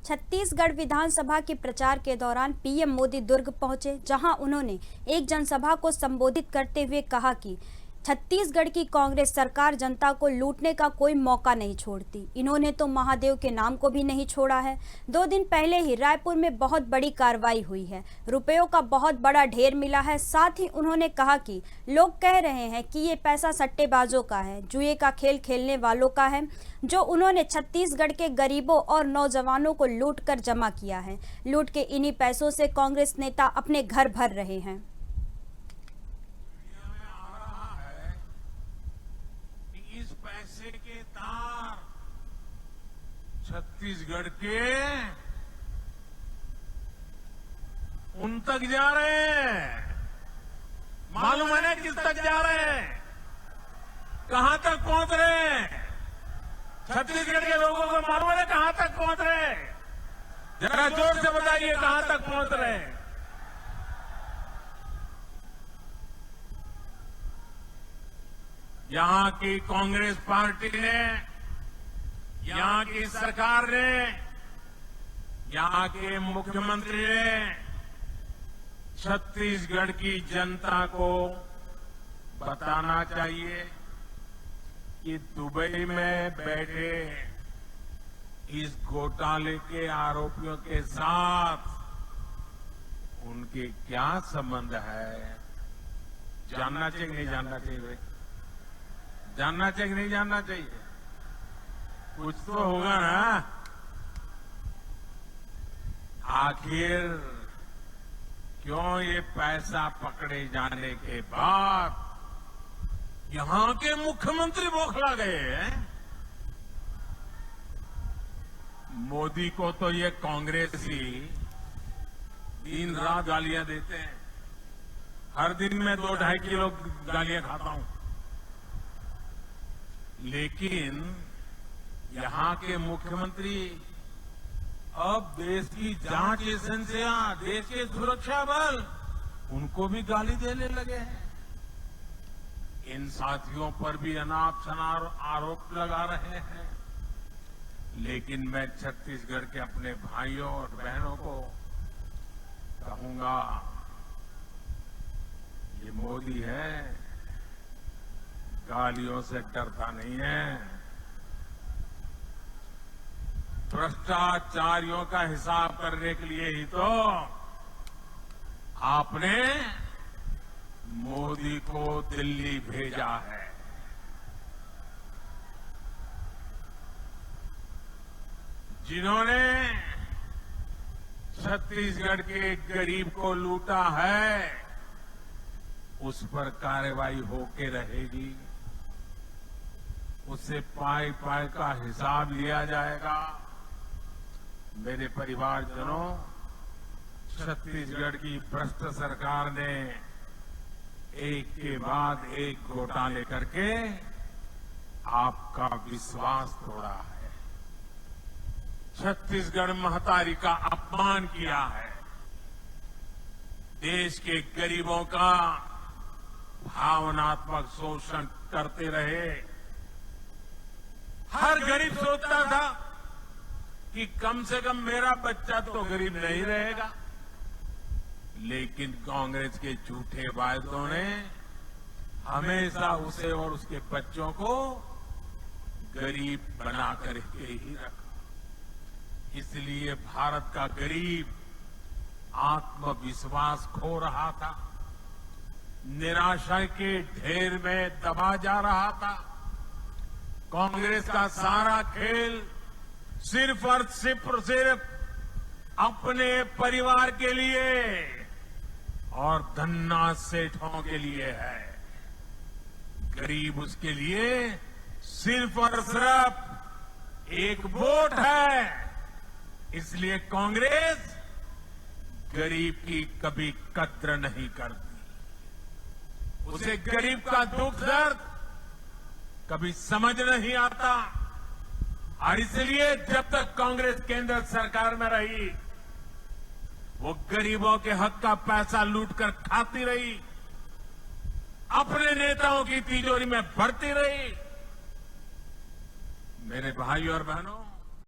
छत्तीसगढ़ विधानसभा के प्रचार के दौरान पीएम मोदी दुर्ग पहुंचे, जहां उन्होंने एक जनसभा को संबोधित करते हुए कहा कि छत्तीसगढ़ की कांग्रेस सरकार जनता को लूटने का कोई मौका नहीं छोड़ती। इन्होंने तो महादेव के नाम को भी नहीं छोड़ा है। 2 दिन पहले ही रायपुर में बहुत बड़ी कार्रवाई हुई है, रुपयों का बहुत बड़ा ढेर मिला है। साथ ही उन्होंने कहा कि लोग कह रहे हैं कि ये पैसा सट्टेबाजों का है, जुए का खेल खेलने वालों का है, जो उन्होंने छत्तीसगढ़ के गरीबों और नौजवानों को लूट कर जमा किया है। लूट के इन्हीं पैसों से कांग्रेस नेता अपने घर भर रहे हैं। पैसे के तार छत्तीसगढ़ के उन तक जा रहे हैं। मालूम है ना किस तक जा रहे हैं, कहां तक पहुंच रहे हैं? छत्तीसगढ़ के लोगों को मालूम है ना कहां तक पहुंच रहे हैं? जरा जोर से बताइए कहां तक पहुंच रहे हैं। यहां की कांग्रेस पार्टी ने, यहां की सरकार ने, यहां के मुख्यमंत्री ने छत्तीसगढ़ की जनता को बताना चाहिए कि दुबई में बैठे इस घोटाले के आरोपियों के साथ उनके क्या संबंध है। जानना चाहिए नहीं जानना चाहिए? जानना चाहिए कि नहीं जानना चाहिए? कुछ तो होगा ना। आखिर क्यों ये पैसा पकड़े जाने के बाद यहां के मुख्यमंत्री बौखला गए हैं? मोदी को तो ये कांग्रेसी दिन रात गालियां देते हैं। हर दिन मैं 2-2.5 किलो गालियां खाता हूं, लेकिन यहां के मुख्यमंत्री अब देश की जांच एजेंसियां, देश के सुरक्षा बल उनको भी गाली देने लगे हैं। इन साथियों पर भी अनाप शनाप आरोप लगा रहे हैं। लेकिन मैं छत्तीसगढ़ के अपने भाइयों और बहनों को कहूंगा, ये मोदी है, गालियों से डरता नहीं है। भ्रष्टाचारियों का हिसाब करने के लिए ही तो आपने मोदी को दिल्ली भेजा है। जिन्होंने छत्तीसगढ़ के गरीब को लूटा है, उस पर कार्रवाई होके रहेगी। उससे पाई पाई का हिसाब लिया जाएगा। मेरे परिवारजनों, छत्तीसगढ़ की भ्रष्ट सरकार ने एक के बाद एक घोटाले करके आपका विश्वास तोड़ा है। छत्तीसगढ़ महतारी का अपमान किया है। देश के गरीबों का भावनात्मक शोषण करते रहे। हर गरीब सोचता था कि कम से कम मेरा बच्चा तो गरीब नहीं रहेगा, लेकिन कांग्रेस के झूठे वायदों ने हमेशा उसे और उसके बच्चों को गरीब बना करके ही रखा। इसलिए भारत का गरीब आत्मविश्वास खो रहा था, निराशा के ढेर में दबा जा रहा था। कांग्रेस का सारा खेल सिर्फ और सिर्फ अपने परिवार के लिए और धन्ना सेठों के लिए है। गरीब उसके लिए सिर्फ और सिर्फ एक वोट है। इसलिए कांग्रेस गरीब की कभी कद्र नहीं करती। उसे गरीब का दुख दर्द कभी समझ नहीं आता, और इसलिए जब तक कांग्रेस केंद्र सरकार में रही, वो गरीबों के हक का पैसा लूटकर खाती रही, अपने नेताओं की तिजोरी में भरती रही। मेरे भाइयों और बहनों,